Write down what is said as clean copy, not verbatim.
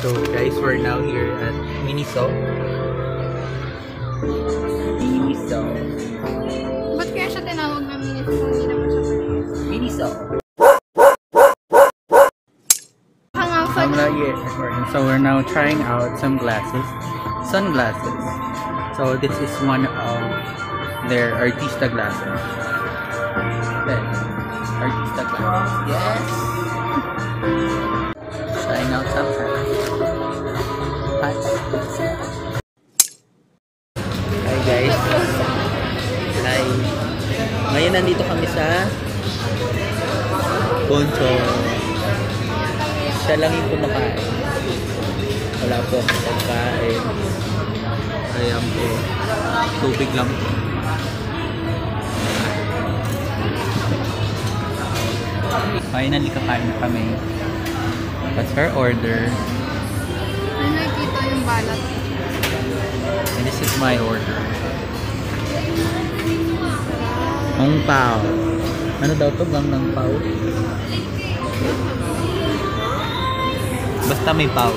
So guys, we're now here at Miniso. Miniso. Ba't kaya siya tinawag na Miniso kung hindi naman siya Miniso. So we're now trying out some sunglasses. So this is one of their Artista glasses. Then, Artista glasses. Yes. Trying out some hats. Hi guys. Hi. Ngayon nandito kami sa Poncho. Siya lang yung kumakain. Wala po akong pagkain. Ayan po. Tubig lang po. Finally kakain na kami. That's our order. Ay, nakikita yung balat. And this is my order. Hong Pao. Ano daw to? Gangnam Pao? Basta may pao.